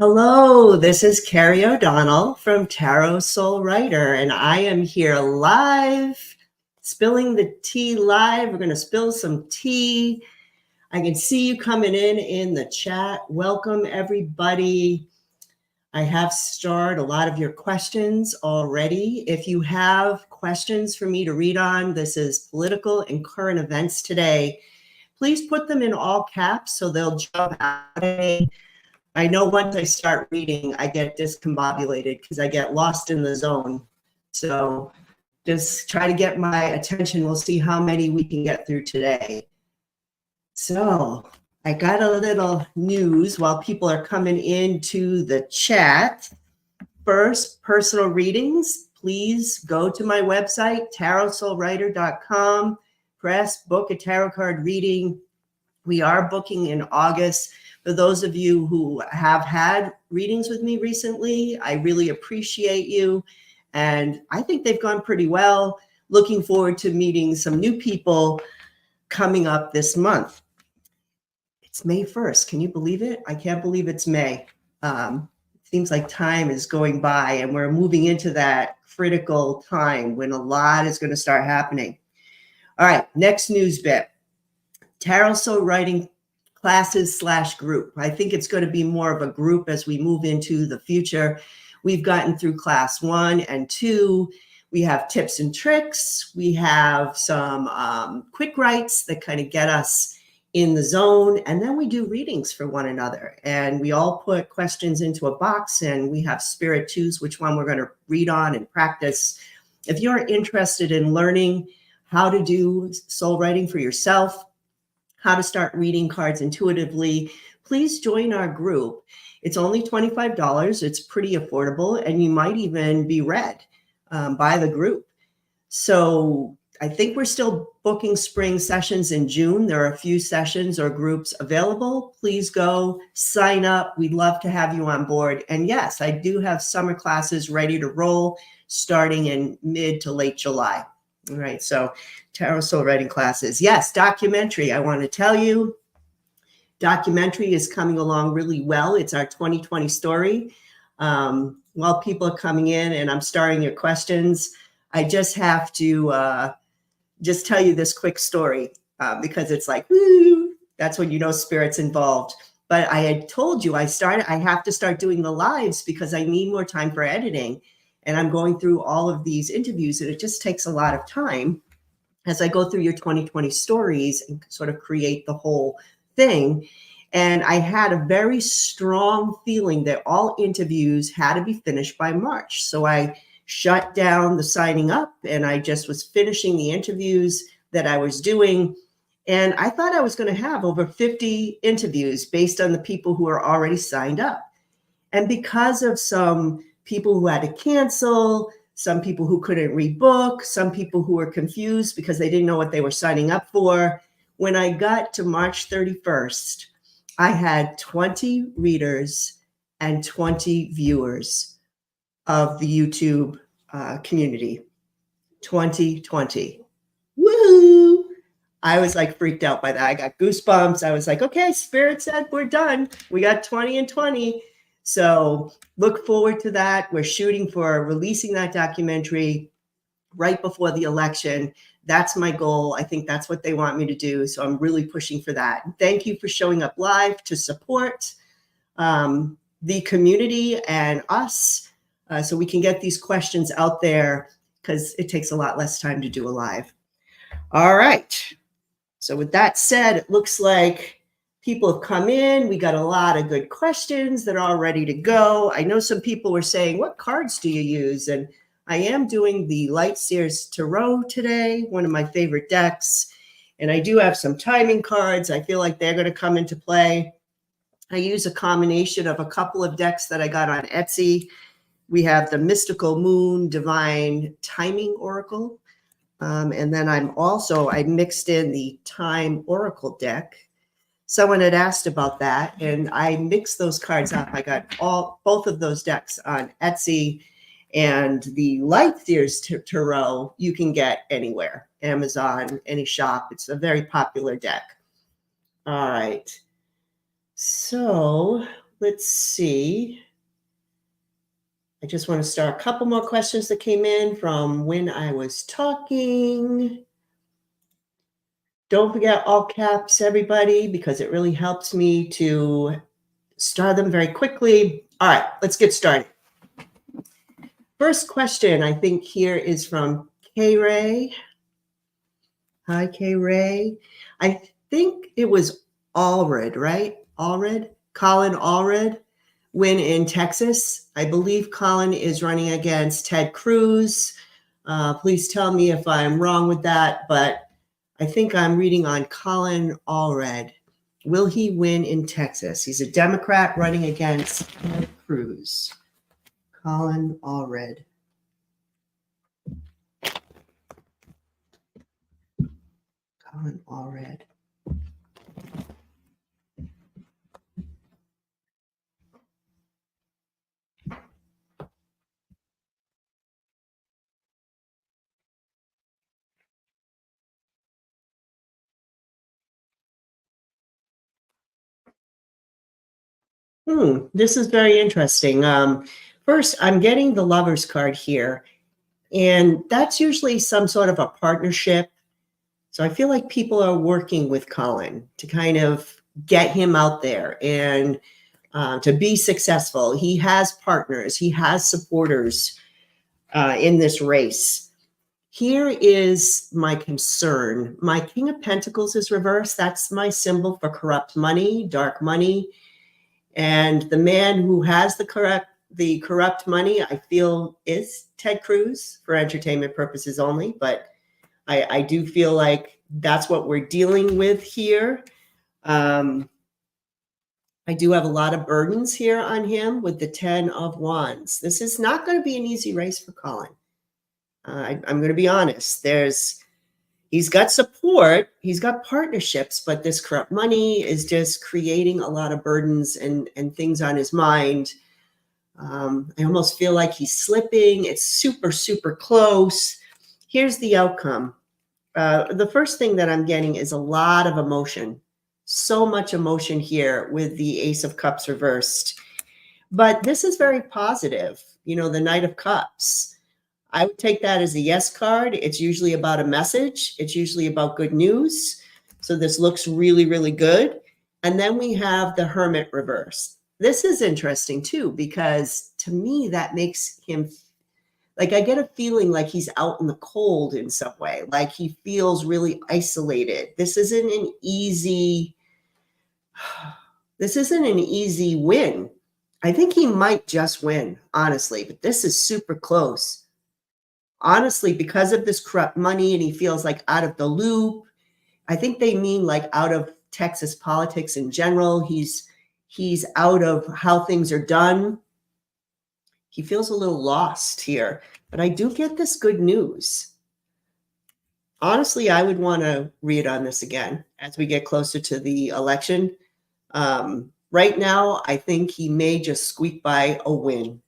Hello, this is Carrie O'Donnell from Tarot Soul Writer, and I am here live, spilling the tea live. We're going to spill some tea. I can see you coming in the chat. Welcome, everybody. I have stored a lot of your questions already. If you have questions for me to read on, this is political and current events today. Please put them in all caps so they'll jump out at me. I know once I start reading, I get discombobulated because I get lost in the zone. So just try to get my attention. We'll see how many we can get through today. So I got a little news while people are coming into the chat. First, personal readings. Please go to my website, tarotsoulwriter.com. Press book a tarot card reading. We are booking in August. For those of you who have had readings with me recently, I really appreciate you. And I think they've gone pretty well. Looking forward to meeting some new people coming up this month. It's May 1st. Can you believe it? I can't believe it's May. It seems like time is going by and we're moving into that critical time when a lot is going to start happening. All right, next news bit. Tarot Soul Writing classes/group. I think it's going to be more of a group as we move into the future. We've gotten through class 1 and 2. We have tips and tricks. We have some quick writes that kind of get us in the zone. And then we do readings for one another. And we all put questions into a box and we have spirit choose which one we're going to read on and practice. If you're interested in learning how to do soul writing for yourself, how to start reading cards intuitively, please join our group. It's only $25. It's pretty affordable, and you might even be read by the group. So I think we're still booking spring sessions in June. There are a few sessions or groups available. Please go sign up. We'd love to have you on board. And yes, I do have summer classes ready to roll starting in mid to late July. All right, so Tarot Soul Writing classes. Yes, documentary, I want to tell you. Documentary is coming along really well. It's our 2020 story. While people are coming in and I'm starring your questions, I just have to just tell you this quick story because it's like, woo, that's when you know spirit's involved. But I had told you I have to start doing the lives because I need more time for editing. And I'm going through all of these interviews and it just takes a lot of time as I go through your 2020 stories and sort of create the whole thing. And I had a very strong feeling that all interviews had to be finished by March. So I shut down the signing up and I just was finishing the interviews that I was doing. And I thought I was going to have over 50 interviews based on the people who are already signed up. And because of some people who had to cancel, some people who couldn't rebook, some people who were confused because they didn't know what they were signing up for. When I got to March 31st, I had 20 readers and 20 viewers of the YouTube community. 2020. Woohoo! I was like freaked out by that. I got goosebumps. I was like, okay, Spirit said we're done. We got 20 and 20. So look forward to that. We're shooting for releasing that documentary right before the election. That's my goal. I think that's what they want me to do. So I'm really pushing for that. Thank you for showing up live to support the community and us so we can get these questions out there because it takes a lot less time to do a live. All right. So with that said, it looks like people have come in. We got a lot of good questions that are all ready to go. I know some people were saying, what cards do you use? And I am doing the Light Sears Tarot today, one of my favorite decks. And I do have some timing cards. I feel like they're going to come into play. I use a combination of a couple of decks that I got on Etsy. We have the Mystical Moon Divine Timing Oracle. And then I mixed in the Time Oracle deck. Someone had asked about that, and I mixed those cards up. I got both of those decks on Etsy, and the Light Sears Tarot you can get anywhere, Amazon, any shop. It's a very popular deck. All right. So let's see. I just want to start a couple more questions that came in from when I was talking. Don't forget all caps, everybody, because it really helps me to start them very quickly. All right, let's get started. First question, I think here is from K Ray. Hi, K Ray. I think it was Allred, right? Allred? Colin Allred win in Texas. I believe Colin is running against Ted Cruz. Please tell me if I'm wrong with that, but I think I'm reading on Colin Allred. Will he win in Texas? He's a Democrat running against Ted Cruz. Colin Allred. Colin Allred. This is very interesting. First, I'm getting the lover's card here, and that's usually some sort of a partnership. So I feel like people are working with Colin to kind of get him out there and to be successful. He has partners, he has supporters in this race. Here is my concern. My King of Pentacles is reversed. That's my symbol for corrupt money, dark money. And the man who has the corrupt money, I feel, is Ted Cruz for entertainment purposes only. But I do feel like that's what we're dealing with here. I do have a lot of burdens here on him with the 10 of Wands. This is not going to be an easy race for Colin. I'm going to be honest. He's got support, he's got partnerships, but this corrupt money is just creating a lot of burdens and things on his mind. I almost feel like he's slipping. It's super, super close. Here's the outcome. The first thing that I'm getting is a lot of emotion. So much emotion here with the Ace of Cups reversed. But this is very positive. You know, the Knight of Cups. I would take that as a yes card. It's usually about a message. It's usually about good news. So this looks really, really good. And then we have the Hermit reverse. This is interesting too, because to me, that makes him like, I get a feeling like he's out in the cold in some way, like he feels really isolated. This isn't an easy win. I think he might just win, honestly, but this is super close. Honestly, because of this corrupt money and he feels like out of the loop. I think they mean like out of Texas politics in general. He's out of how things are done. He feels a little lost here, but I do get this good news. Honestly, I would want to read on this again as we get closer to the election. Right now, I think he may just squeak by a win.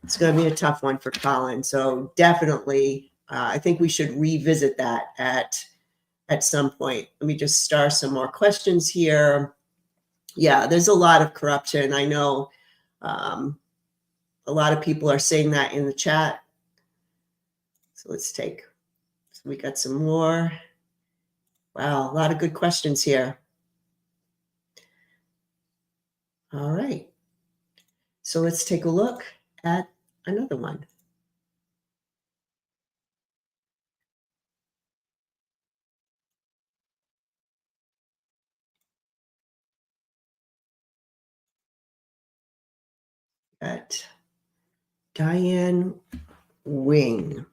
It's going to be a tough one for Colin. So definitely, I think we should revisit that at some point. Let me just star some more questions here. Yeah, there's a lot of corruption. I know a lot of people are saying that in the chat. So let's take, so we got some more. Wow, a lot of good questions here. All right. So let's take a look at another one. At Diane Wing.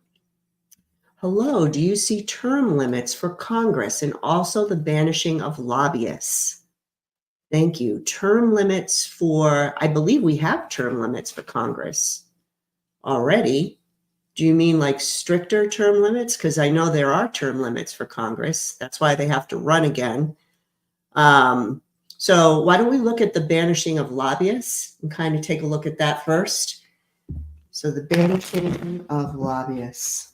Hello, do you see term limits for Congress and also the banishing of lobbyists? Thank you. Term limits for, I believe we have term limits for Congress already. Do you mean like stricter term limits? Because I know there are term limits for Congress. That's why they have to run again. So why don't we look at the banishing of lobbyists and kind of take a look at that first? So the banishing of lobbyists.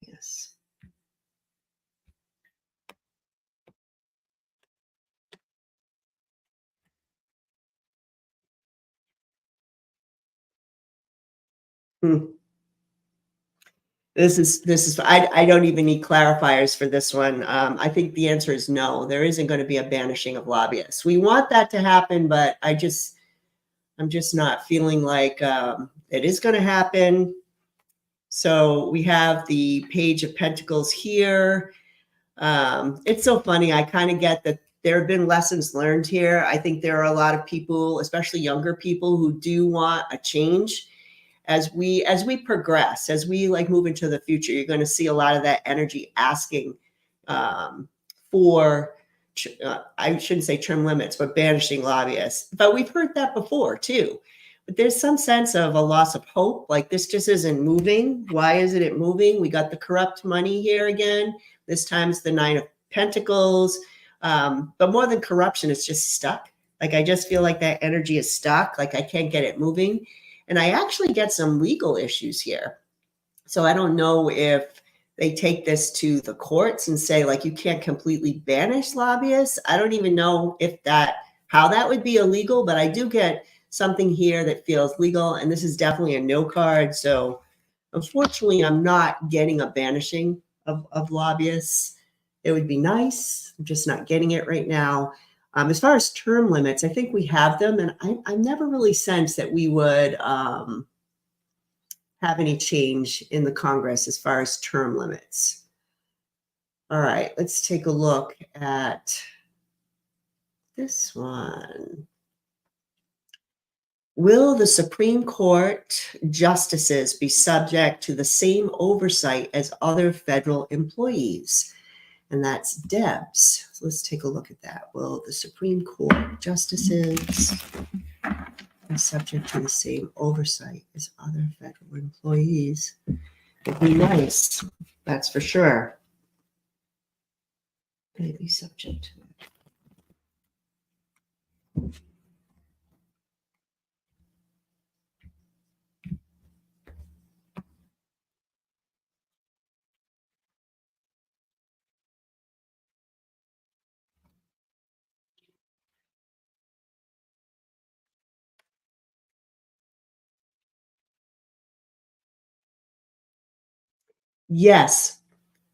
Yes. Hmm. I don't even need clarifiers for this one. I think the answer is no. There isn't going to be a banishing of lobbyists. We want that to happen, but I'm just not feeling like it is going to happen. So we have the Page of Pentacles here. It's so funny. I kind of get that there have been lessons learned here. I think there are a lot of people, especially younger people, who do want a change. As we progress, as we like move into the future, you're going to see a lot of that energy asking for I shouldn't say term limits, but banishing lobbyists. But we've heard that before too. But there's some sense of a loss of hope. Like this just isn't moving. Why isn't it moving? We got the corrupt money here again. This time it's the Nine of Pentacles. But more than corruption, it's just stuck. Like I just feel like that energy is stuck. Like I can't get it moving. And I actually get some legal issues here. So I don't know if they take this to the courts and say, like, you can't completely banish lobbyists. I don't even know how that would be illegal, but I do get something here that feels legal. And this is definitely a no card. So unfortunately, I'm not getting a banishing of lobbyists. It would be nice. I'm just not getting it right now. As far as term limits, I think we have them, and I never really sensed that we would have any change in the Congress as far as term limits. All right, let's take a look at this one. Will the Supreme Court justices be subject to the same oversight as other federal employees? And that's Debs. So let's take a look at that. Will the Supreme Court justices be subject to the same oversight as other federal employees? It'd be nice, that's for sure. May be subject to it. Yes,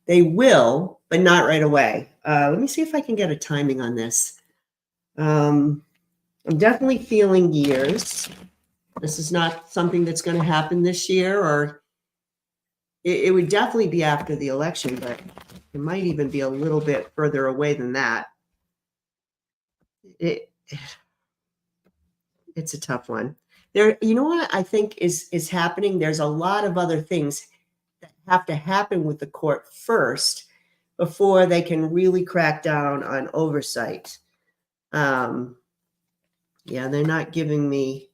they will, but not right away. Let me see if I can get a timing on this. I'm definitely feeling years. This is not something that's going to happen this year, or it would definitely be after the election, but it might even be a little bit further away than that. It's a tough one. There, you know what I think is happening? There's a lot of other things that have to happen with the court first before they can really crack down on oversight. Yeah, they're not giving me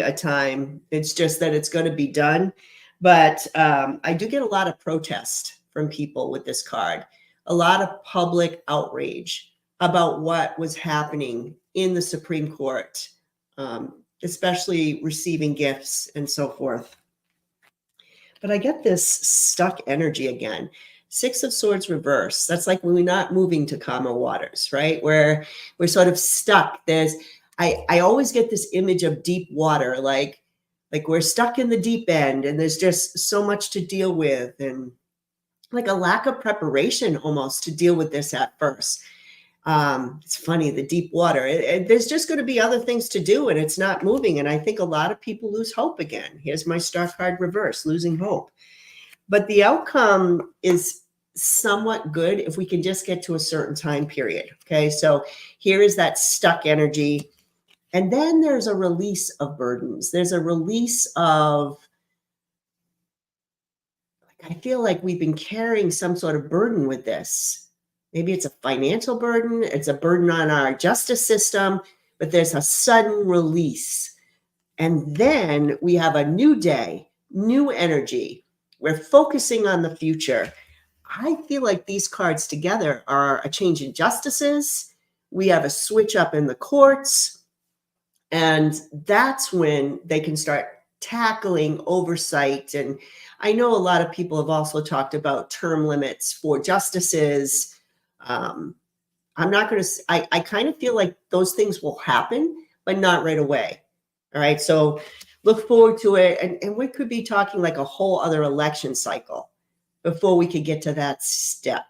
a time. It's just that it's going to be done. But I do get a lot of protest from people with this card, a lot of public outrage about what was happening in the Supreme Court, especially receiving gifts and so forth. But I get this stuck energy again. Six of Swords reverse. That's like when we're not moving to calmer waters, right? Where we're sort of stuck. I always get this image of deep water, like we're stuck in the deep end and there's just so much to deal with, and like a lack of preparation almost to deal with this at first. It's funny, the deep water, there's just going to be other things to do and it's not moving. And I think a lot of people lose hope again. Here's my star card reverse, losing hope. But the outcome is somewhat good if we can just get to a certain time period. Okay, so here is that stuck energy. And then there's a release of burdens. There's a release of, I feel like we've been carrying some sort of burden with this. Maybe it's a financial burden, it's a burden on our justice system, but there's a sudden release. And then we have a new day, new energy. We're focusing on the future. I feel like these cards together are a change in justices. We have a switch up in the courts. And that's when they can start tackling oversight. And I know a lot of people have also talked about term limits for justices. I'm not going to, I kind of feel like those things will happen, but not right away. All right. So look forward to it. And we could be talking like a whole other election cycle before we could get to that step.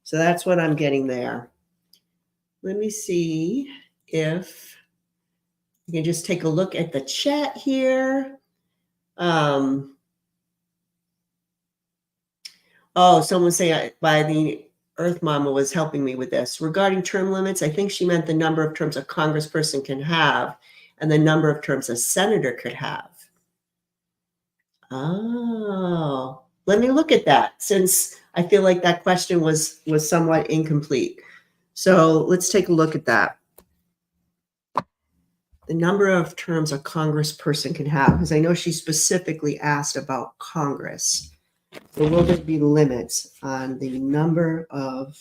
So that's what I'm getting there. Let me see if you can just take a look at the chat here. Someone saying by the Earth Mama was helping me with this. Regarding term limits, I think she meant the number of terms a congressperson can have and the number of terms a senator could have. Oh, let me look at that since I feel like that question was somewhat incomplete. So let's take a look at that. The number of terms a congressperson can have, because I know she specifically asked about Congress. So will there be limits on the number of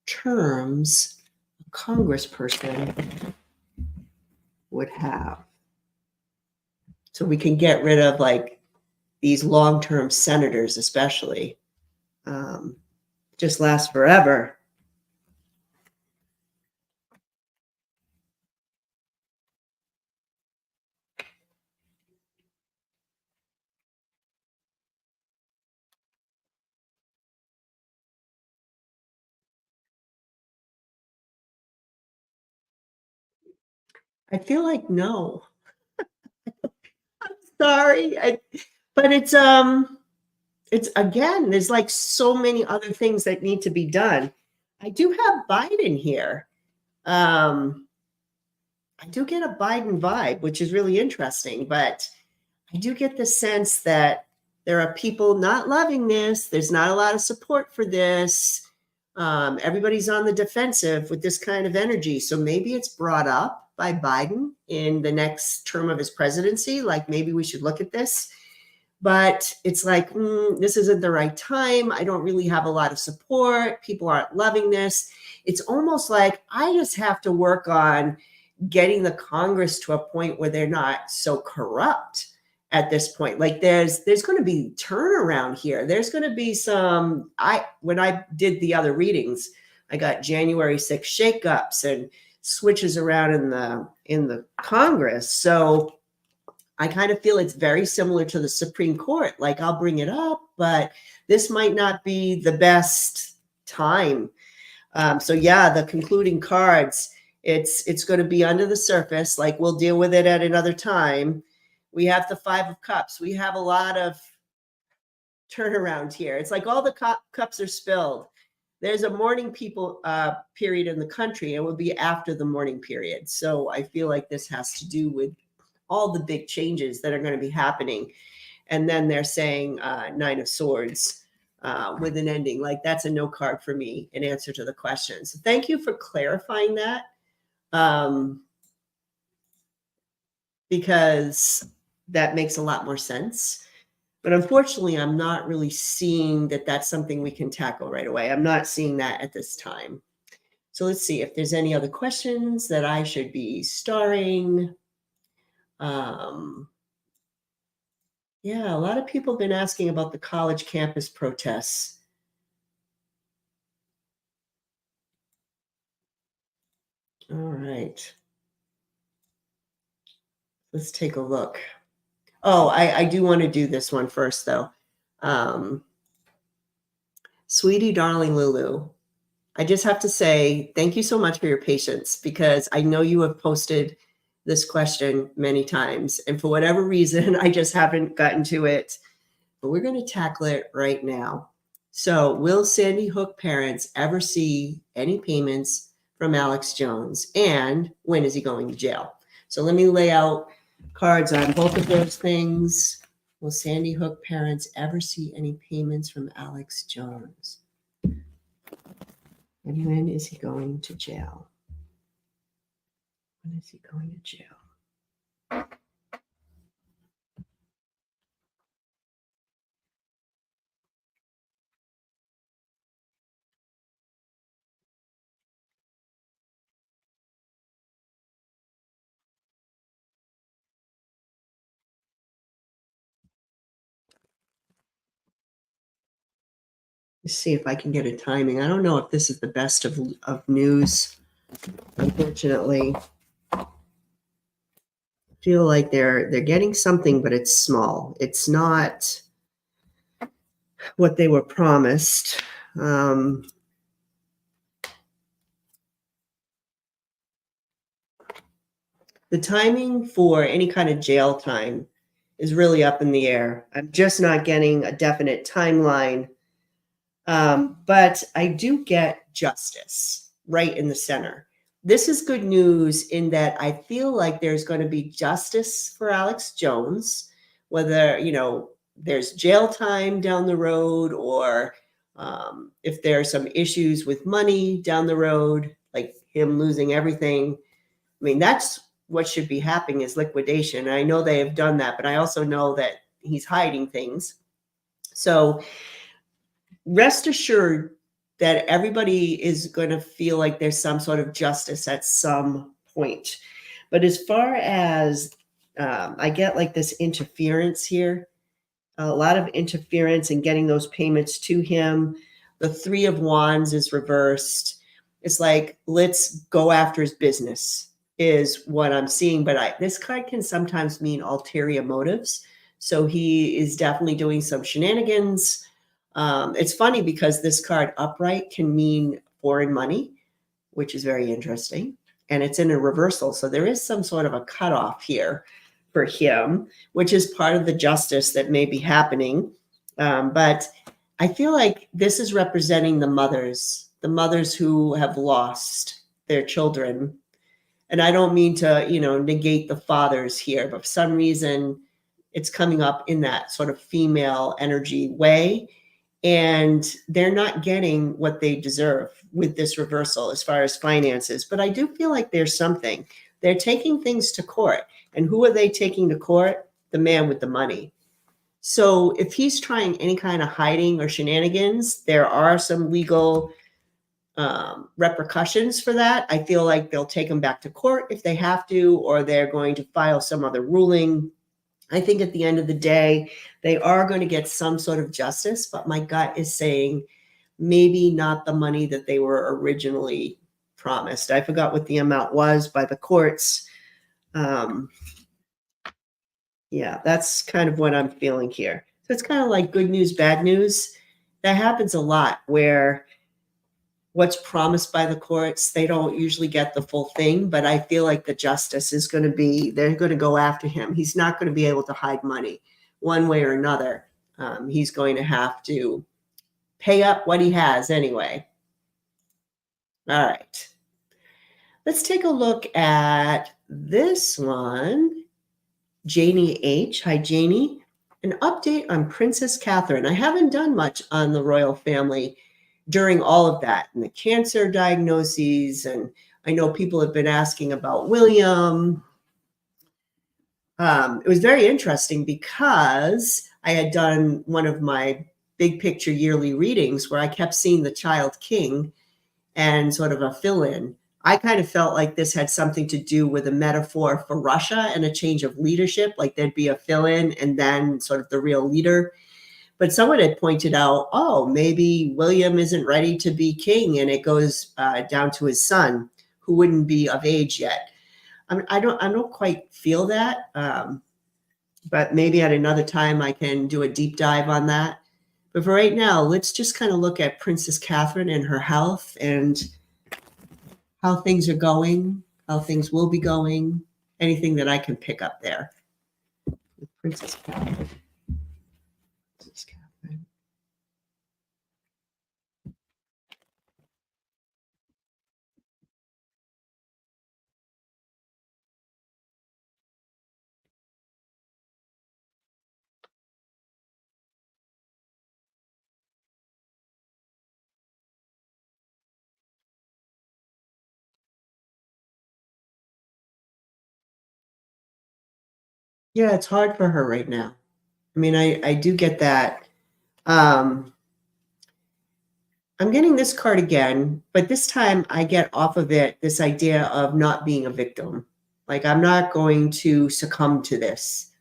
terms a congressperson would have? So we can get rid of like these long-term senators, especially. Just last forever. I feel like no. Sorry, but it's again, there's like so many other things that need to be done. I do have Biden here. I do get a Biden vibe, which is really interesting, but I do get the sense that there are people not loving this. There's not a lot of support for this. Everybody's on the defensive with this kind of energy. So maybe it's brought up by Biden in the next term of his presidency. Like maybe we should look at this. But it's like, this isn't the right time. I don't really have a lot of support. People aren't loving this. It's almost like I just have to work on getting the Congress to a point where they're not so corrupt at this point. Like there's going to be turnaround here. There's going to be some, when I did the other readings, I got January 6th shakeups and switches around in the Congress. So I kind of feel it's very similar to the Supreme Court. Like I'll bring it up, but this might not be the best time. So yeah, the concluding cards, it's going to be under the surface. Like we'll deal with it at another time. We have the 5 of Cups. We have a lot of turnaround here. It's like all the cups are spilled. There's a mourning period in the country. It will be after the mourning period. So I feel like this has to do with all the big changes that are going to be happening. And then they're saying 9 of Swords with an ending. Like that's a no card for me in answer to the question. So thank you for clarifying that. Because that makes a lot more sense. But unfortunately, I'm not really seeing that that's something we can tackle right away. I'm not seeing that at this time. So let's see if there's any other questions that I should be starring. Yeah, a lot of people have been asking about the college campus protests. All right. Let's take a look. Oh, I do want to do this one first, though. Sweetie, darling Lulu, I just have to say thank you so much for your patience because I know you have posted this question many times. And for whatever reason, I just haven't gotten to it. But we're going to tackle it right now. So, will Sandy Hook parents ever see any payments from Alex Jones? And when is he going to jail? So, let me lay out cards on both of those things. Will Sandy Hook parents ever see any payments from Alex Jones? And when is he going to jail? When is he going to jail? Let's see if I can get a timing. I don't know if this is the best of news, unfortunately. Feel like they're getting something, but it's small. It's not what they were promised. Um, the timing for any kind of jail time is really up in the air. I'm just not getting a definite timeline. But I do get justice right in the center. This is good news in that I feel like there's going to be justice for Alex Jones, whether, there's jail time down the road or if there are some issues with money down the road, like him losing everything. I mean, that's what should be happening is liquidation. And I know they have done that, but I also know that he's hiding things. So rest assured that everybody is going to feel like there's some sort of justice at some point. But as far as I get like this interference here, a lot of interference in getting those payments to him. The Three of Wands is reversed. It's like, let's go after his business is what I'm seeing. But this card can sometimes mean ulterior motives. So he is definitely doing some shenanigans. It's funny because this card upright can mean foreign money, which is very interesting. And it's in a reversal. So there is some sort of a cutoff here for him, which is part of the justice that may be happening. But I feel like this is representing the mothers who have lost their children. And I don't mean to, negate the fathers here, but for some reason it's coming up in that sort of female energy way. And they're not getting what they deserve with this reversal as far as finances. But I do feel like there's something. They're taking things to court. And who are they taking to court? The man with the money. So if he's trying any kind of hiding or shenanigans, there are some legal repercussions for that. I feel like they'll take him back to court if they have to, or they're going to file some other ruling. I think at the end of the day, they are going to get some sort of justice, but my gut is saying maybe not the money that they were originally promised. I forgot what the amount was by the courts. Yeah, that's kind of what I'm feeling here. So it's kind of like good news, bad news. That happens a lot where what's promised by the courts, they don't usually get the full thing, but I feel like the justice is going to be, they're going to go after him. He's not going to be able to hide money one way or another. He's going to have to pay up what he has anyway. All right. Let's take a look at this one. Janie H. Hi, Janie. An update on Princess Katherine. I haven't done much on the royal family during all of that and the cancer diagnoses. And I know people have been asking about William. It was very interesting because I had done one of my big picture yearly readings where I kept seeing the child king and sort of a fill-in. I kind of felt like this had something to do with a metaphor for Russia and a change of leadership, like there'd be a fill-in and then sort of the real leader. But someone had pointed out, oh, maybe William isn't ready to be king and it goes down to his son who wouldn't be of age yet. I don't quite feel that, but maybe at another time I can do a deep dive on that. But for right now, let's just kind of look at Princess Katherine and her health and how things are going, how things will be going, anything that I can pick up there. With Princess Katherine. Princess Katherine. Yeah, it's hard for her right now. I mean, I do get that. I'm getting this card again, but this time I get off of it this idea of not being a victim. Like, I'm not going to succumb to this.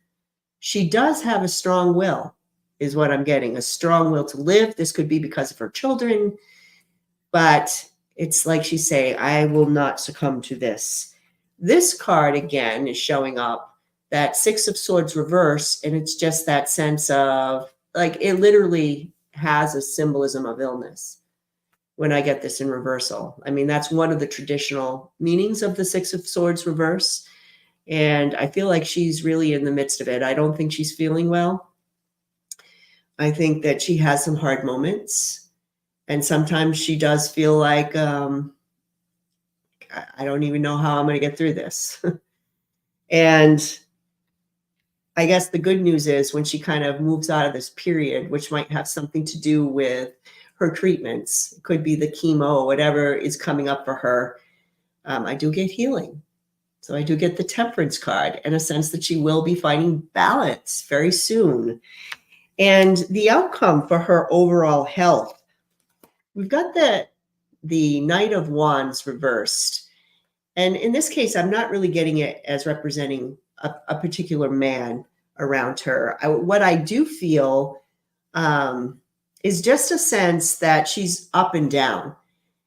She does have a strong will, is what I'm getting, a strong will to live. This could be because of her children, but it's like she's saying, I will not succumb to this. This card again is showing up that Six of Swords reverse, and it's just that sense of like it literally has a symbolism of illness when I get this in reversal. I mean, that's one of the traditional meanings of the Six of Swords reverse. And I feel like she's really in the midst of it. I don't think she's feeling well. I think that she has some hard moments. And sometimes she does feel like, I don't even know how I'm going to get through this. And I guess the good news is when she kind of moves out of this period, which might have something to do with her treatments, it could be the chemo, whatever is coming up for her, I do get healing. So I do get the Temperance card and a sense that she will be finding balance very soon. And the outcome for her overall health, we've got the Knight of Wands reversed. And in this case, I'm not really getting it as representing a particular man around her. What I do feel is just a sense that she's up and down.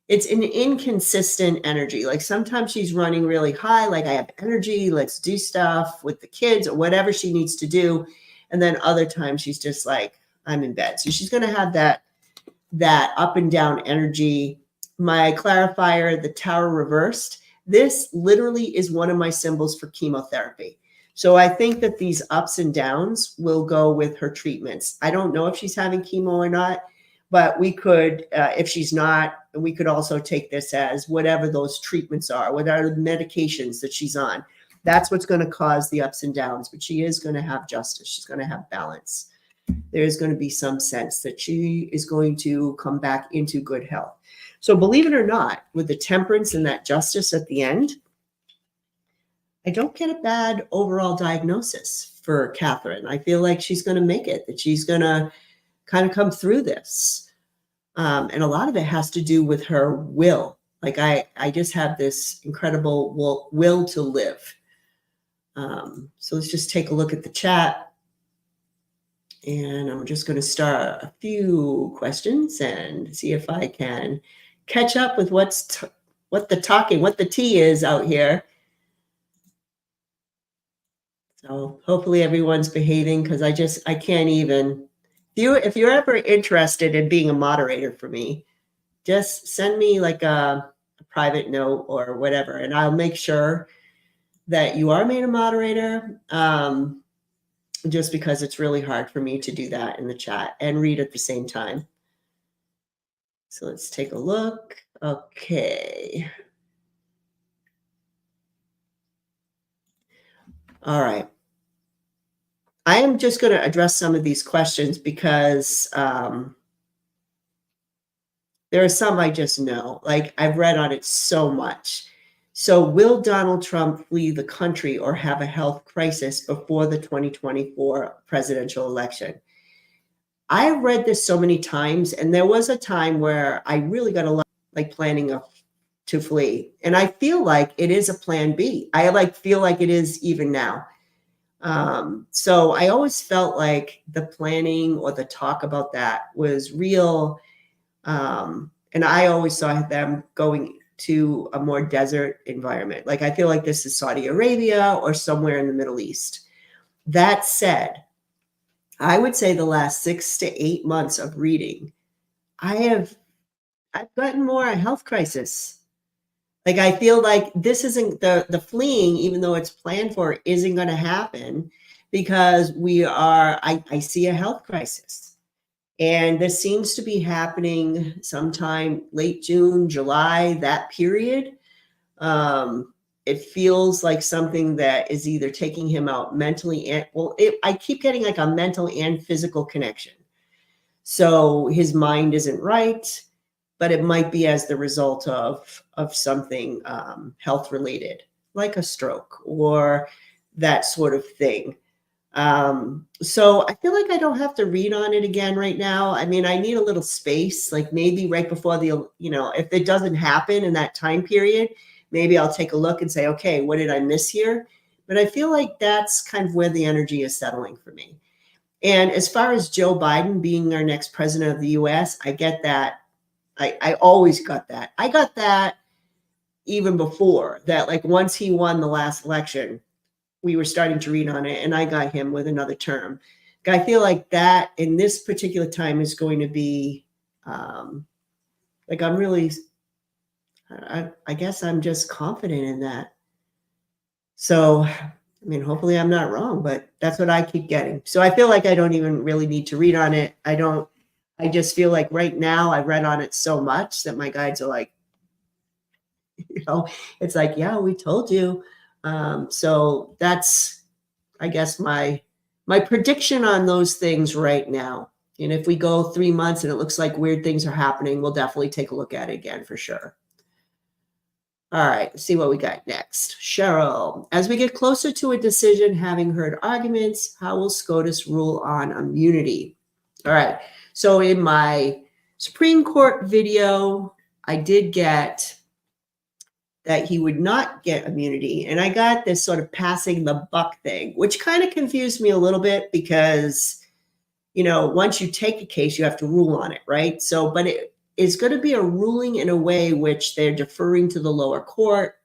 It's an inconsistent energy. Like sometimes she's running really high, like I have energy, let's do stuff with the kids or whatever she needs to do. And then other times she's just like, I'm in bed. So she's going to have that up and down energy. My clarifier, the Tower reversed. This literally is one of my symbols for chemotherapy. So I think that these ups and downs will go with her treatments. I don't know if she's having chemo or not, but we could, if she's not, we could also take this as whatever those treatments are, whatever the medications that she's on. That's what's going to cause the ups and downs, but she is going to have justice. She's going to have balance. There's going to be some sense that she is going to come back into good health. So believe it or not, with the Temperance and that justice at the end, I don't get a bad overall diagnosis for Katherine. I feel like she's going to make it, that she's going to kind of come through this. And a lot of it has to do with her will. Like I just have this incredible will to live. So let's just take a look at the chat. And I'm just going to start a few questions and see if I can catch up with what the tea is out here. So hopefully everyone's behaving, because I can't even. If you're ever interested in being a moderator for me, just send me like a private note or whatever, and I'll make sure that you are made a moderator. Just because it's really hard for me to do that in the chat and read at the same time. So let's take a look. Okay. All right. I am just going to address some of these questions because there are some I just know. Like I've read on it so much. So will Donald Trump flee the country or have a health crisis before the 2024 presidential election? I read this so many times, and there was a time where I really got a lot like planning to flee. And I feel like it is a plan B. I feel like it is even now. So I always felt like the planning or the talk about that was real. And I always saw them going to a more desert environment. Like I feel like this is Saudi Arabia or somewhere in the Middle East. That said, I would say the last 6 to 8 months of reading, I've gotten more a health crisis. Like I feel like this isn't the fleeing, even though it's planned for, isn't going to happen because I see a health crisis. And this seems to be happening sometime late June, July, that period. It feels like something that is either taking him out mentally and I keep getting like a mental and physical connection. So his mind isn't right, but it might be as the result of something health related, like a stroke or that sort of thing. So I feel like I don't have to read on it again right now. I mean, I need a little space, like maybe right before if it doesn't happen in that time period, maybe I'll take a look and say, okay, what did I miss here? But I feel like that's kind of where the energy is settling for me. And as far as Joe Biden being our next president of the US, I get that. I always got that. I got that even before that, like once he won the last election, we were starting to read on it, and I got him with another term. I feel like that in this particular time is going to be like I'm really, I guess I'm just confident in that. So, I mean, hopefully I'm not wrong, but that's what I keep getting. So I feel like I don't even really need to read on it. I just feel like right now I've read on it so much that my guides are like, it's like, yeah, we told you. So that's, I guess, my prediction on those things right now. And if we go 3 months and it looks like weird things are happening, we'll definitely take a look at it again for sure. All right, let's see what we got next. Cheryl, as we get closer to a decision, having heard arguments, how will SCOTUS rule on immunity? All right, so in my Supreme Court video, I did get that he would not get immunity. And I got this sort of passing the buck thing, which kind of confused me a little bit because, once you take a case, you have to rule on it, right? So, but it is going to be a ruling in a way which they're deferring to the lower court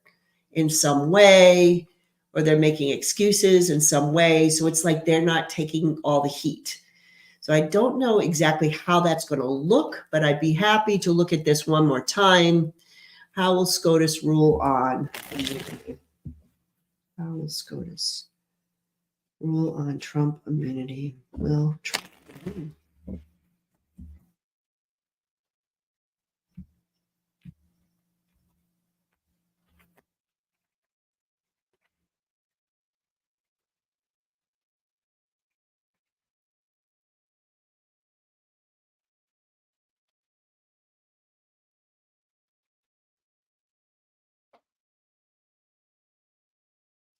in some way, or they're making excuses in some way. So it's like they're not taking all the heat. So I don't know exactly how that's going to look, but I'd be happy to look at this one more time. How will SCOTUS rule on immunity? How will SCOTUS rule on Trump immunity? Will Trump immunity?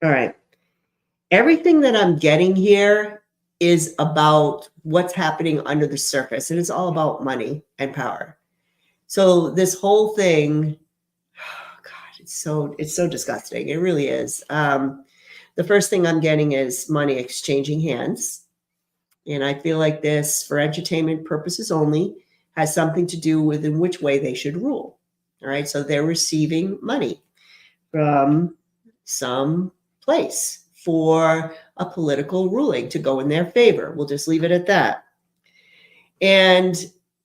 All right. Everything that I'm getting here is about what's happening under the surface, and it's all about money and power. So this whole thing, oh God, it's so disgusting. It really is. The first thing I'm getting is money exchanging hands. And I feel like this, for entertainment purposes only, has something to do with in which way they should rule. All right. So they're receiving money from some place for a political ruling to go in their favor. We'll just leave it at that. And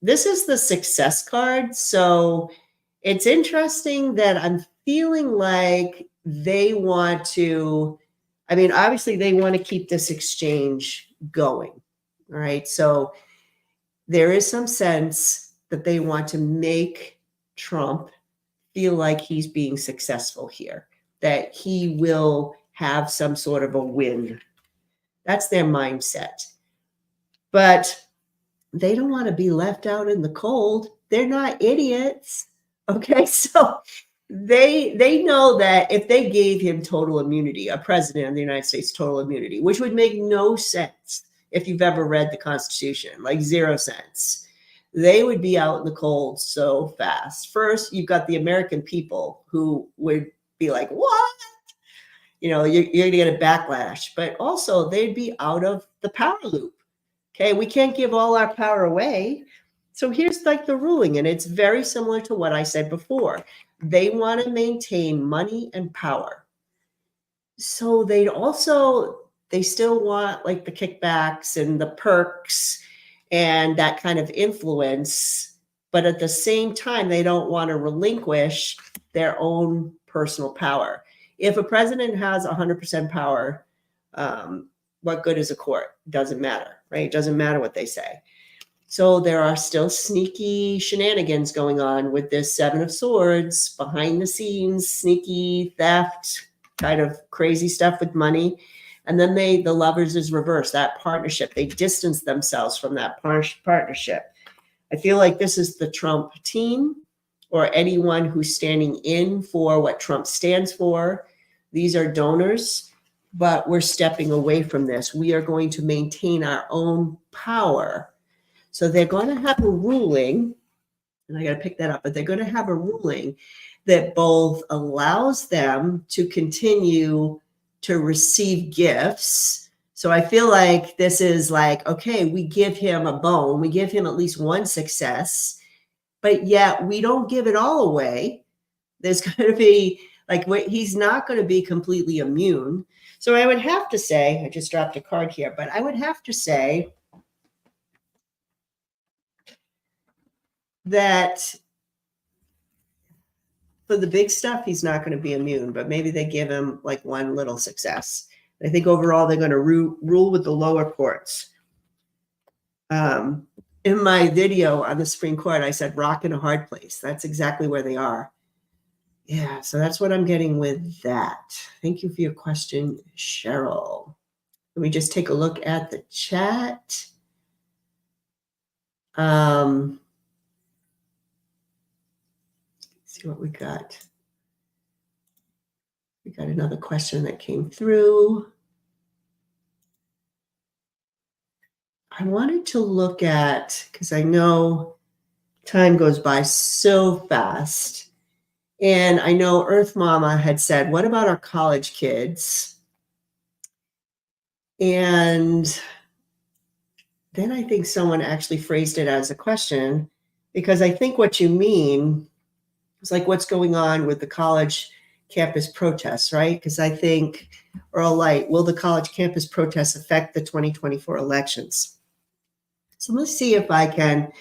this is the success card. So it's interesting that I'm feeling like they want to, obviously they want to keep this exchange going. All right. So there is some sense that they want to make Trump feel like he's being successful here, that he will have some sort of a win. That's their mindset. But they don't want to be left out in the cold. They're not idiots. Okay, so they know that if they gave him total immunity, a president of the United States total immunity, which would make no sense if you've ever read the Constitution, like 0 sense, they would be out in the cold so fast. First, you've got the American people who would be like, what? You're going to get a backlash. But also, they'd be out of the power loop. Okay, we can't give all our power away. So here's like the ruling, and it's very similar to what I said before. They want to maintain money and power. So they still want like the kickbacks and the perks and that kind of influence. But at the same time, they don't want to relinquish their own personal power. If a president has 100% power, what good is a court? Doesn't matter, right? It doesn't matter what they say. So there are still sneaky shenanigans going on with this 7 of Swords, behind the scenes, sneaky theft, kind of crazy stuff with money. And then the lovers is reversed, that partnership. They distance themselves from that partnership. I feel like this is the Trump team, or anyone who's standing in for what Trump stands for. These are donors, but we're stepping away from this. We are going to maintain our own power. So they're going to have a ruling, and I got to pick that up, but they're going to have a ruling that both allows them to continue to receive gifts. So I feel like this is like, okay, we give him a bone, we give him at least one success, but yet we don't give it all away. There's going to be Like he's not going to be completely immune. So I would have to say, I just dropped a card here, but I would have to say that for the big stuff, he's not going to be immune, but maybe they give him like one little success. I think overall they're going to rule with the lower courts. In my video on the Supreme Court, I said rock in a hard place. That's exactly where they are. Yeah, so that's what I'm getting with that. Thank you for your question, Cheryl. Let me just take a look at the chat. See what we got. We got another question that came through. I wanted to look at, because I know time goes by so fast. And I know Earth Mama had said, what about our college kids? And then I think someone actually phrased it as a question, because I think what you mean is like what's going on with the college campus protests, right? Because I think, Earl Light, will the college campus protests affect the 2024 elections? So let's see if I can,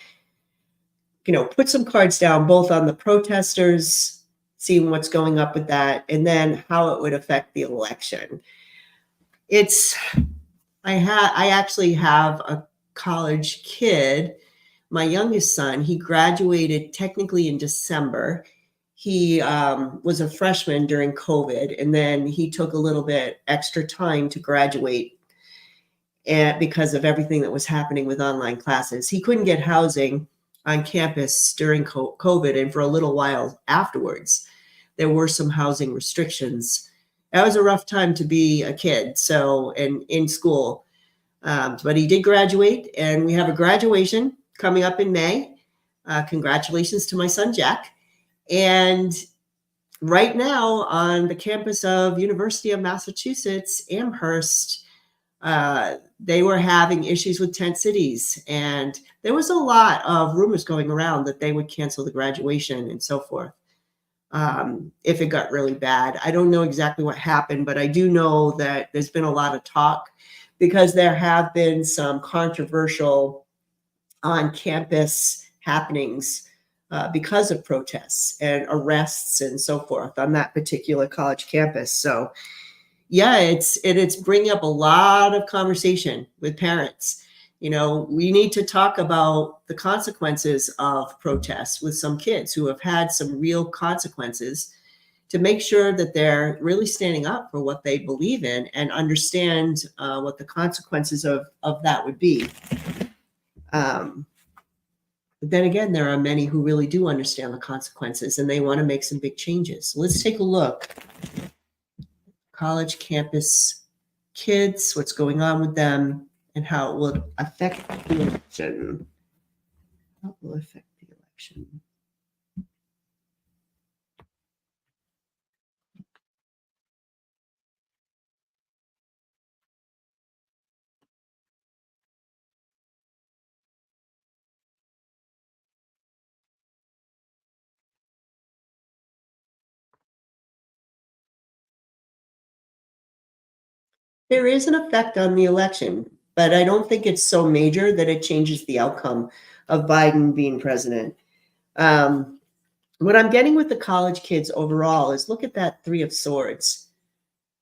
put some cards down, both on the protesters, seeing what's going up with that, and then how it would affect the election. I actually have a college kid, my youngest son. He graduated technically in December. He was a freshman during COVID, and then he took a little bit extra time to graduate, and because of everything that was happening with online classes. He couldn't get housing on campus during COVID, and for a little while afterwards, there were some housing restrictions. That was a rough time to be a kid, and in school. But he did graduate, and we have a graduation coming up in May. Congratulations to my son, Jack. And right now on the campus of University of Massachusetts, Amherst, they were having issues with tent cities. And there was a lot of rumors going around that they would cancel the graduation and so forth. If it got really bad. I don't know exactly what happened, but I do know that there's been a lot of talk because there have been some controversial on-campus happenings because of protests and arrests and so forth on that particular college campus. So yeah, it's bringing up a lot of conversation with parents. We need to talk about the consequences of protests with some kids who have had some real consequences, to make sure that they're really standing up for what they believe in and understand what the consequences of that would be. But then again, there are many who really do understand the consequences and they want to make some big changes. So let's take a look. College campus kids, what's going on with them, and how it will affect the election. How it will affect the election. There is an effect on the election, but I don't think it's so major that it changes the outcome of Biden being president. What I'm getting with the college kids overall is look at that Three of Swords,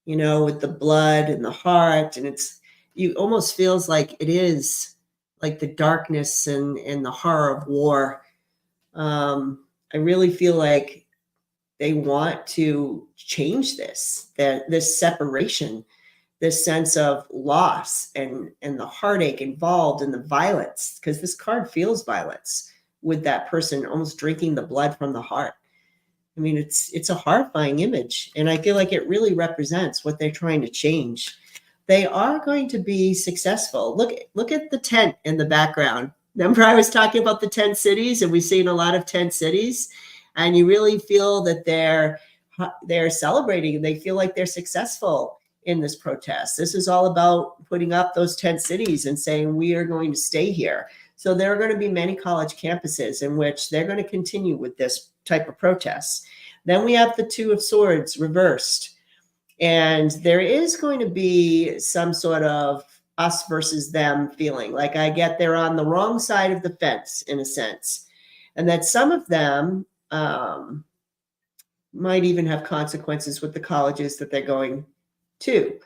with the blood and the heart. And you almost feels like it is like the darkness and the horror of war. I really feel like they want to change this separation, this sense of loss and the heartache involved in the violence, because this card feels violence with that person almost drinking the blood from the heart. I mean, it's a horrifying image, and I feel like it really represents what they're trying to change. They are going to be successful. Look at the tent in the background. Remember, I was talking about the tent cities, and we've seen a lot of tent cities, and you really feel that they're celebrating. They feel like they're successful in this protest. This is all about putting up those tent cities and saying, we are going to stay here. So there are going to be many college campuses in which they're going to continue with this type of protests. Then we have the Two of Swords reversed. And there is going to be some sort of us versus them feeling. Like I get they're on the wrong side of the fence in a sense. And that some of them might even have consequences with the colleges that they're going to,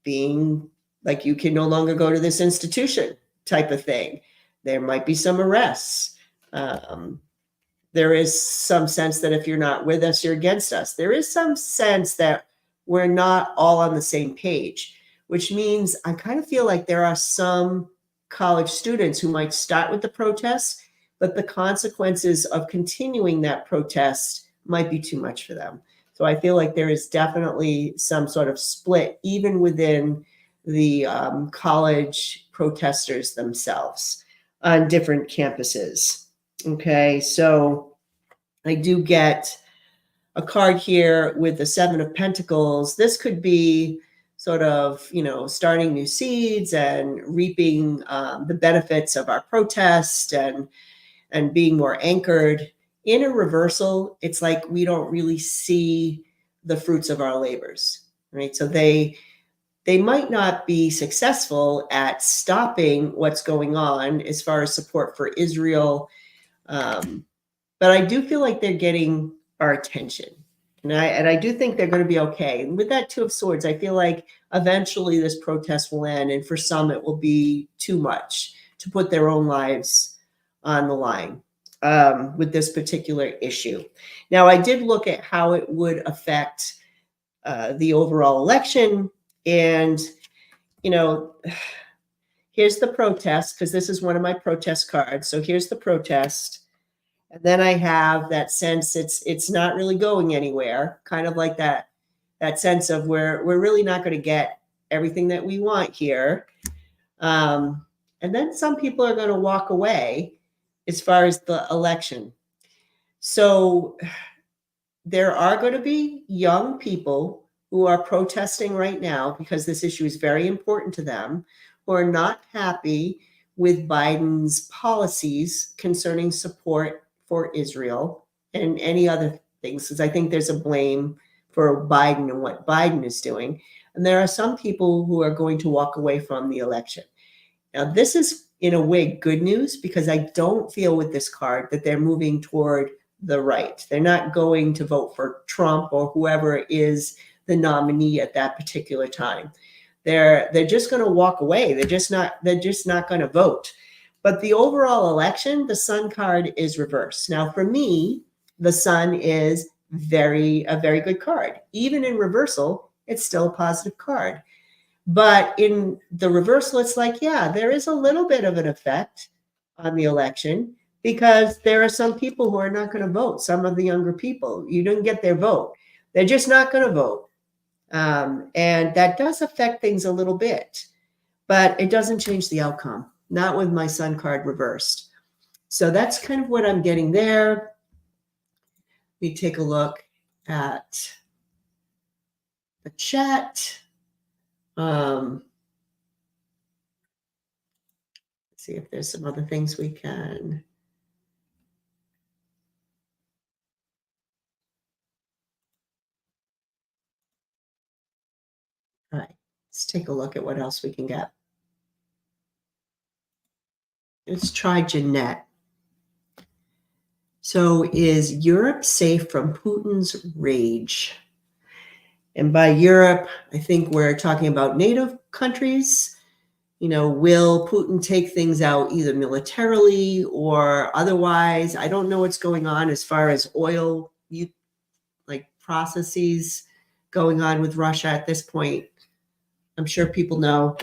being like you can no longer go to this institution type of thing. There might be some arrests. There is some sense that if you're not with us, you're against us. There is some sense that we're not all on the same page, which means I kind of feel like there are some college students who might start with the protests, but the consequences of continuing that protest might be too much for them. So I feel like there is definitely some sort of split, even within the college protesters themselves on different campuses. Okay, so I do get a card here with the Seven of Pentacles. This could be sort of, starting new seeds and reaping the benefits of our protest and being more anchored. In a reversal, it's like we don't really see the fruits of our labors, right? So they might not be successful at stopping what's going on as far as support for Israel. But I do feel like they're getting our attention. And I do think they're going to be okay. And with that Two of Swords, I feel like eventually this protest will end. And for some, it will be too much to put their own lives on the line with this particular issue. Now, I did look at how it would affect the overall election. And, here's the protest, because this is one of my protest cards. So here's the protest. And then I have that sense it's not really going anywhere, kind of like that sense of we're really not going to get everything that we want here. And then some people are going to walk away as far as the election. So there are going to be young people who are protesting right now because this issue is very important to them, who are not happy with Biden's policies concerning support for Israel and any other things, because I think there's a blame for Biden and what Biden is doing. And there are some people who are going to walk away from the election. Now, this is in a way good news, because I don't feel with this card that they're moving toward the right. They're not going to vote for Trump or whoever is the nominee at that particular time. They're just going to walk away. They're just not going to vote. But the overall election, the Sun card is reversed. Now, for me, the Sun is a very good card. Even in reversal, it's still a positive card. But in the reversal, it's like, yeah, there is a little bit of an effect on the election, because there are some people who are not going to vote. Some of the younger people, you didn't get their vote. They're just not going to vote. And that does affect things a little bit, but it doesn't change the outcome, not with my Sun card reversed. So that's kind of what I'm getting there. Let me take a look at the chat. See if there's some other things we can. All right, let's take a look at what else we can get. Let's try Jeanette. So, is Europe safe from Putin's rage? And by Europe, I think we're talking about NATO countries. Will Putin take things out either militarily or otherwise? I don't know what's going on as far as oil, processes going on with Russia at this point. I'm sure people know.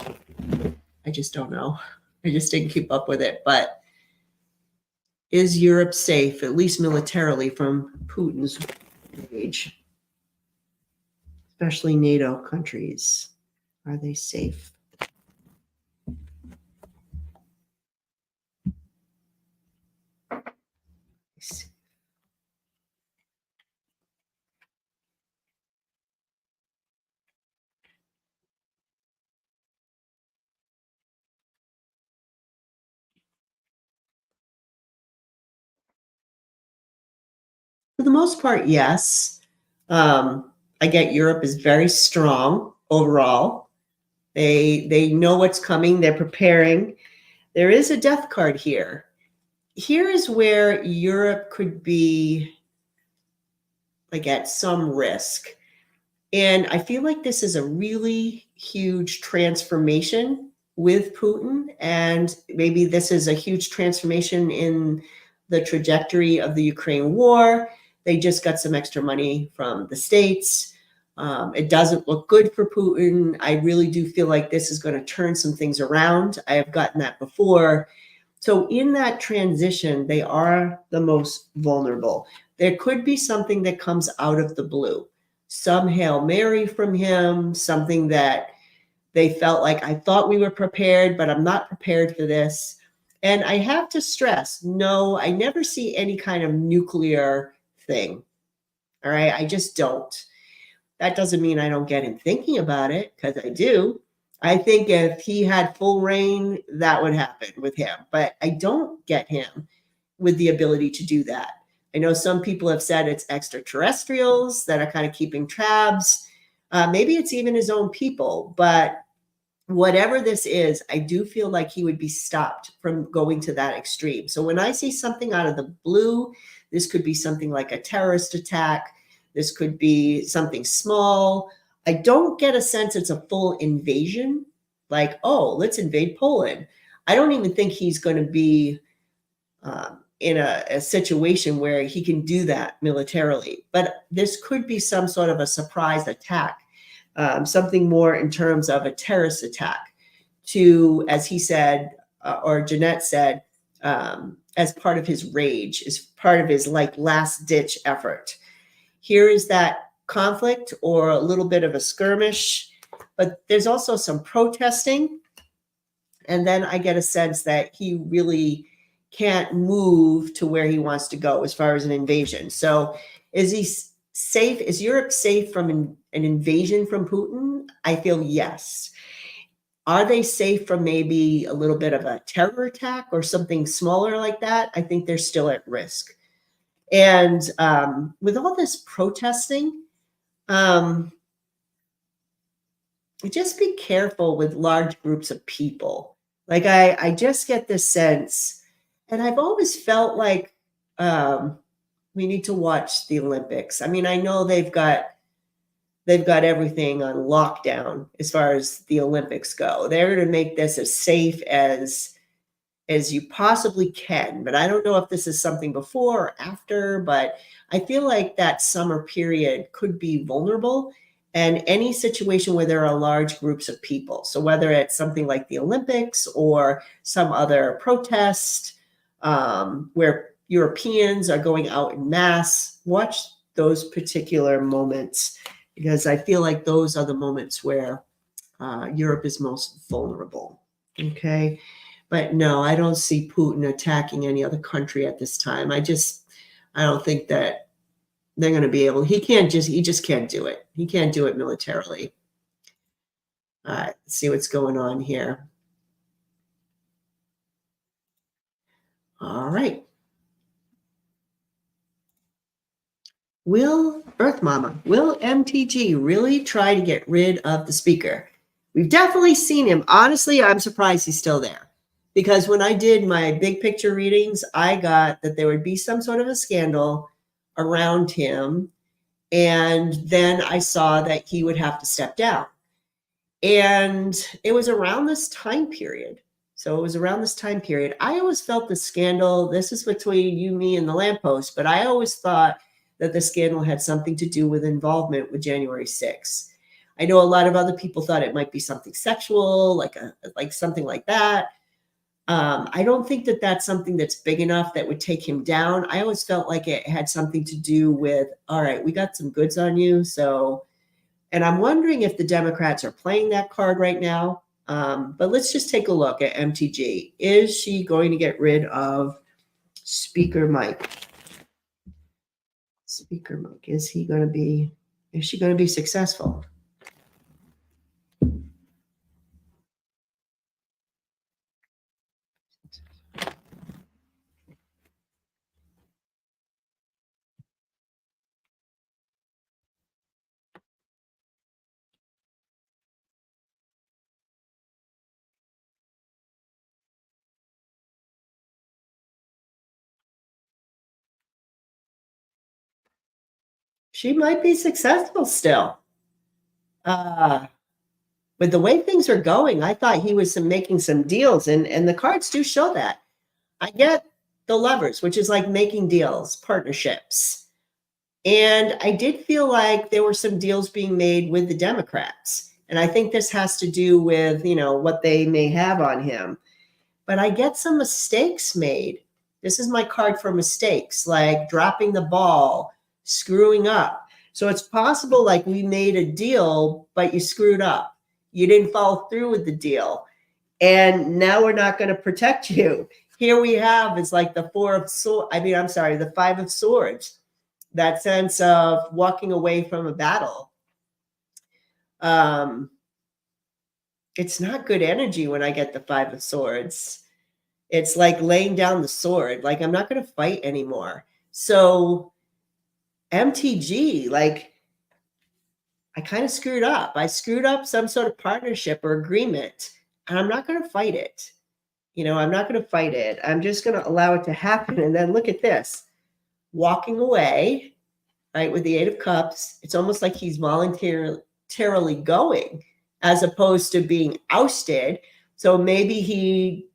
I just don't know. I just didn't keep up with it. But is Europe safe, at least militarily, from Putin's rage? Especially NATO countries. Are they safe? For the most part, yes. I get Europe is very strong overall. They know what's coming. They're preparing. There is a death card here. Here is where Europe could be like at some risk. And I feel like this is a really huge transformation with Putin. And maybe this is a huge transformation in the trajectory of the Ukraine war. They just got some extra money from the States. It doesn't look good for Putin. I really do feel like this is going to turn some things around. I have gotten that before. So in that transition, they are the most vulnerable. There could be something that comes out of the blue, some Hail Mary from him, something that they felt like, I thought we were prepared, but I'm not prepared for this. And I have to stress, no, I never see any kind of nuclear thing. All right. I just don't. That doesn't mean I don't get him thinking about it, because I do. I think if he had full reign, that would happen with him. But I don't get him with the ability to do that. I know some people have said it's extraterrestrials that are kind of keeping tabs. Maybe it's even his own people. But whatever this is, I do feel like he would be stopped from going to that extreme. So when I see something out of the blue, this could be something like a terrorist attack. This could be something small. I don't get a sense it's a full invasion, like, oh, let's invade Poland. I don't even think he's going to be in a situation where he can do that militarily. But this could be some sort of a surprise attack, something more in terms of a terrorist attack to, as he said, or Jeanette said, as part of his rage, as part of his like last ditch effort. Here is that conflict or a little bit of a skirmish, but there's also some protesting. And then I get a sense that he really can't move to where he wants to go as far as an invasion. So is he safe? Is Europe safe from an invasion from Putin? I feel yes. Are they safe from maybe a little bit of a terror attack or something smaller like that? I think they're still at risk. And with all this protesting, just be careful with large groups of people. Like I just get this sense, and I've always felt like we need to watch the Olympics. I mean, I know they've got everything on lockdown as far as the Olympics go. They're going to make this as safe as you possibly can. But I don't know if this is something before or after, but I feel like that summer period could be vulnerable, and any situation where there are large groups of people. So whether it's something like the Olympics or some other protest where Europeans are going out in mass, watch those particular moments, because I feel like those are the moments where Europe is most vulnerable. Okay. But no, I don't see Putin attacking any other country at this time. I don't think that they're going to be able. He just can't do it. He can't do it militarily. All right, let's see what's going on here. All right. Will MTG really try to get rid of the speaker? We've definitely seen him. Honestly, I'm surprised he's still there. Because when I did my big picture readings, I got that there would be some sort of a scandal around him. And then I saw that he would have to step down. And it was around this time period. So it was around this time period. I always felt the scandal, this is between you, me, and the lamppost, but I always thought that the scandal had something to do with involvement with January 6th. I know a lot of other people thought it might be something sexual, like something like that. I don't think that that's something that's big enough that would take him down. I always felt like it had something to do with, all right, we got some goods on you. So, and I'm wondering if the Democrats are playing that card right now. But let's just take a look at MTG. Is she going to get rid of Speaker Mike? Speaker Mike, is she going to be successful? she might be successful still. With the way things are going, I thought he was making some deals, and the cards do show that. I get the levers, which is like making deals, partnerships. And I did feel like there were some deals being made with the Democrats. And I think this has to do with, what they may have on him. But I get some mistakes made. This is my card for mistakes, like dropping the ball, screwing up. So it's possible like we made a deal, but you screwed up. You didn't follow through with the deal. And now we're not going to protect you. Here we have is like the the 5 of swords. That sense of walking away from a battle. It's not good energy when I get the 5 of swords. It's like laying down the sword. Like, I'm not going to fight anymore. So MTG, like, I kind of screwed up. I screwed up some sort of partnership or agreement, and I'm not going to fight it. I'm not going to fight it. I'm just going to allow it to happen. And then look at this. Walking away, right, with the 8 of Cups. It's almost like he's voluntarily going as opposed to being ousted. So maybe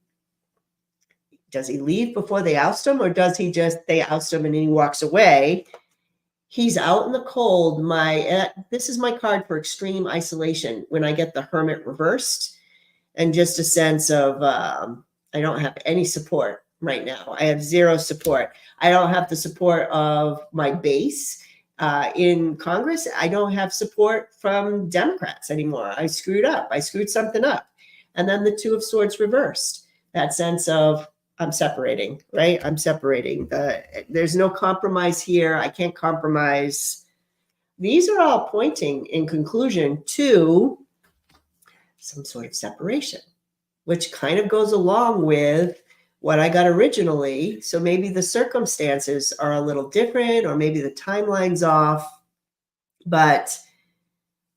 does he leave before they oust him, or does they oust him and then he walks away? He's out in the cold. This is my card for extreme isolation when I get the Hermit reversed, and just a sense of I don't have any support right now. I have zero support. I don't have the support of my base in Congress. I don't have support from Democrats anymore. I screwed up. I screwed something up. And then the 2 of Swords reversed. That sense of I'm separating, right? I'm separating. There's no compromise here. I can't compromise. These are all pointing in conclusion to some sort of separation, which kind of goes along with what I got originally. So maybe the circumstances are a little different, or maybe the timeline's off. But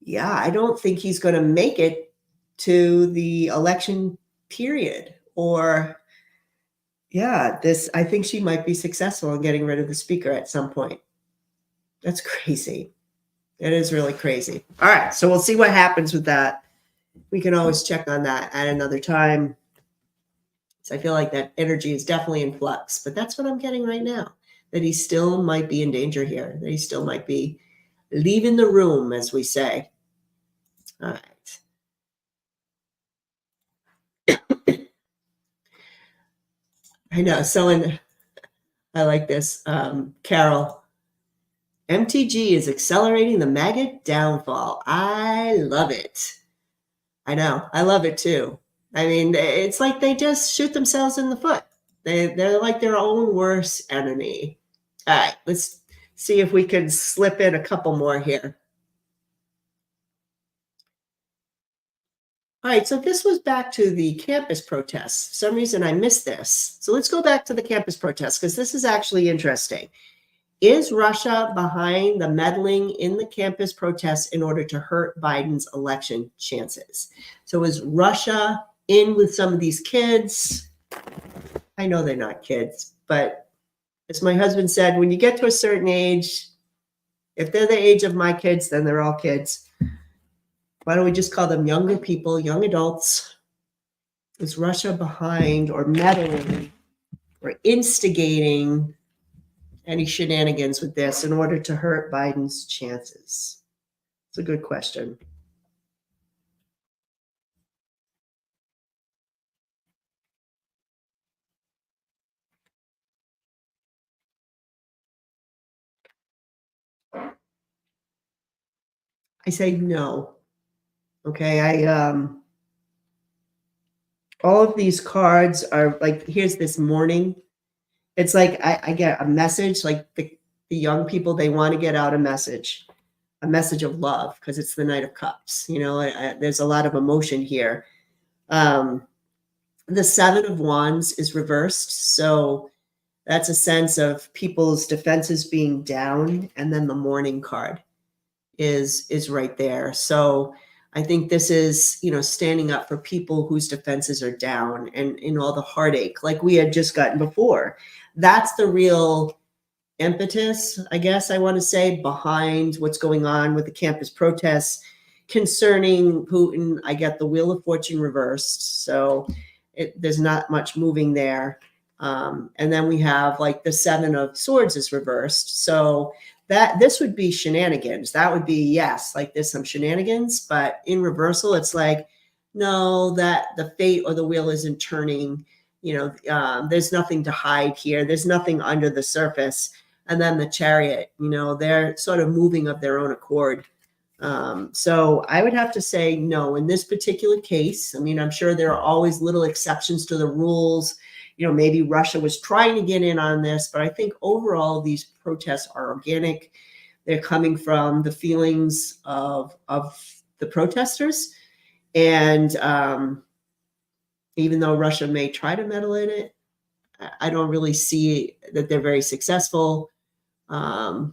yeah, I don't think he's going to make it to the election period. Or I think she might be successful in getting rid of the speaker at some point. That's crazy. It is really crazy. All right, so we'll see what happens with that. We can always check on that at another time. So I feel like that energy is definitely in flux, but that's what I'm getting right now, that he still might be in danger here, that he still might be leaving the room, as we say. All right. I know. I like this. Carol, MTG is accelerating the maggot downfall. I love it. I know. I love it too. I mean, it's like they just shoot themselves in the foot. They're like their own worst enemy. All right, let's see if we can slip in a couple more here. All right, so this was back to the campus protests. For some reason I missed this. So let's go back to the campus protests, because this is actually interesting. Is Russia behind the meddling in the campus protests in order to hurt Biden's election chances? So is Russia in with some of these kids? I know they're not kids, but as my husband said, when you get to a certain age, if they're the age of my kids, then they're all kids. Why don't we just call them younger people, young adults? Is Russia behind or meddling or instigating any shenanigans with this in order to hurt Biden's chances? It's a good question. I say no. Okay, all of these cards are like, here's this morning. It's like I get a message, like the young people, they want to get out a message of love, because it's the Knight of Cups. There's a lot of emotion here. The 7 of Wands is reversed. So that's a sense of people's defenses being down. And then the Mourning card is right there. So I think this is, standing up for people whose defenses are down, and in all the heartache like we had just gotten before. That's the real impetus, I guess I want to say, behind what's going on with the campus protests concerning Putin. I get the Wheel of Fortune reversed, so there's not much moving there. And then we have like the Seven of Swords is reversed, so that this would be shenanigans. That would be, yes, like there's some shenanigans, but in reversal, it's like, no, that the fate or the wheel isn't turning. There's nothing to hide here. There's nothing under the surface. And then the Chariot, they're sort of moving of their own accord. So I would have to say no in this particular case. I mean, I'm sure there are always little exceptions to the rules. Maybe Russia was trying to get in on this, but I think overall these protests are organic. They're coming from the feelings of the protesters. And even though Russia may try to meddle in it, I don't really see that they're very successful. So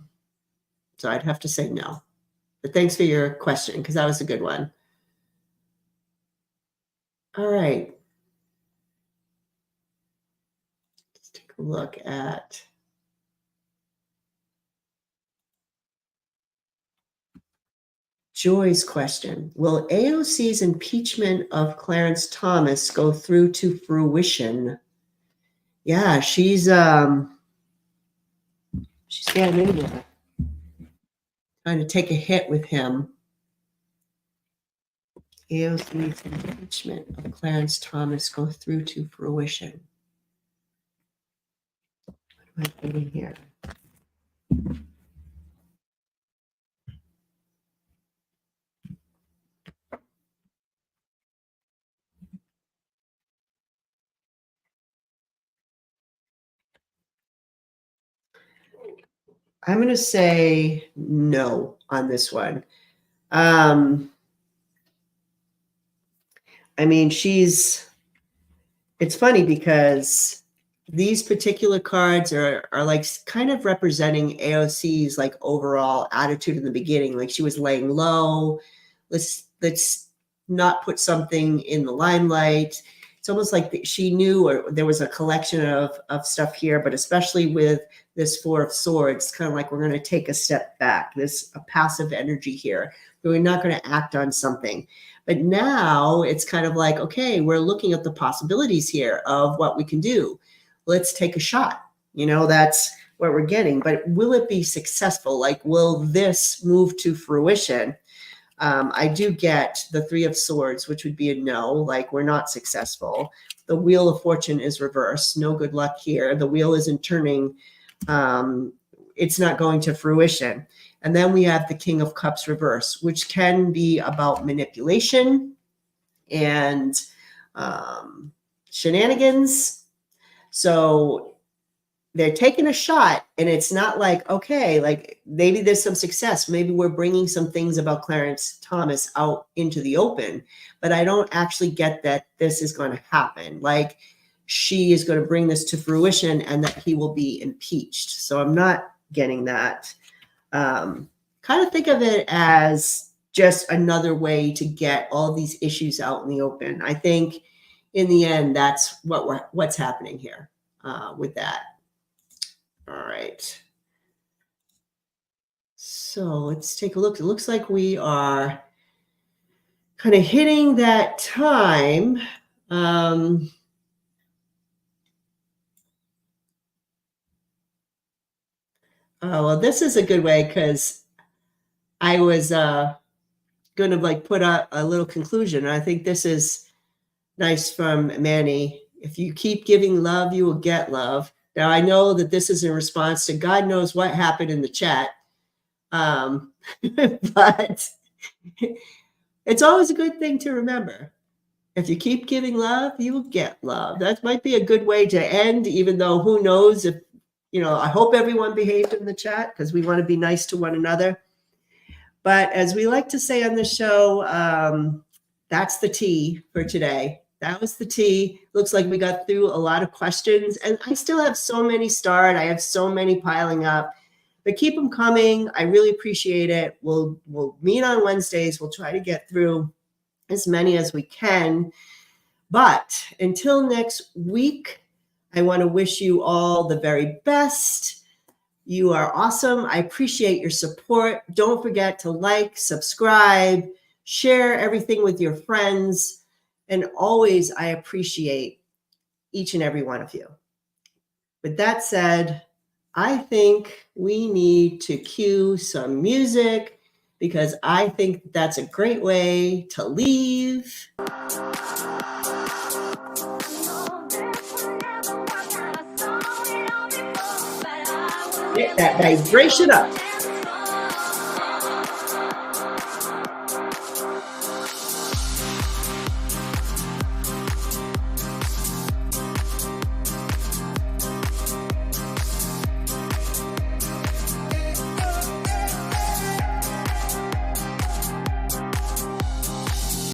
I'd have to say no. But thanks for your question, because that was a good one. All right. Let's take a look at Joy's question. Will AOC's impeachment of Clarence Thomas go through to fruition? Yeah, she's getting in there, trying to take a hit with him. AOC's impeachment of Clarence Thomas go through to fruition. What am I putting here? I'm going to say no on this one. I mean, it's funny because these particular cards are like kind of representing AOC's like overall attitude in the beginning. Like she was laying low. Let's not put something in the limelight. It's almost like she knew, or there was a collection of stuff here, but especially with this Four of Swords, kind of like we're going to take a step back. There's a passive energy here. We're not going to act on something. But now it's kind of like, okay, we're looking at the possibilities here of what we can do. Let's take a shot. That's what we're getting. But will it be successful? Like, will this move to fruition? I do get the Three of Swords, which would be a no, like we're not successful. The Wheel of Fortune is reversed. No good luck here. The wheel isn't turning. It's not going to fruition. And then we have the King of Cups reverse, which can be about manipulation and shenanigans. So they're taking a shot, and it's not like, okay, like maybe there's some success. Maybe we're bringing some things about Clarence Thomas out into the open, but I don't actually get that this is going to happen. Like she is going to bring this to fruition and that he will be impeached. So I'm not getting that. Kind of think of it as just another way to get all these issues out in the open. I think in the end, that's what's happening here with that. All right. So let's take a look. It looks like we are kind of hitting that time. Well, this is a good way because I was going to like put out a little conclusion. I think this is nice from Manny. If you keep giving love, you will get love. Now, I know that this is in response to God knows what happened in the chat. But it's always a good thing to remember. If you keep giving love, you will get love. That might be a good way to end, even though who knows if, I hope everyone behaved in the chat because we want to be nice to one another. But as we like to say on the show, that's the tea for today. That was the tea. Looks like we got through a lot of questions, and I still have so many starred. I have so many piling up, but keep them coming. I really appreciate it. We'll meet on Wednesdays. We'll try to get through as many as we can. But until next week, I want to wish you all the very best. You are awesome. I appreciate your support. Don't forget to like, subscribe, share everything with your friends. And always, I appreciate each and every one of you. With that said, I think we need to cue some music because I think that's a great way to leave. Get that vibration up.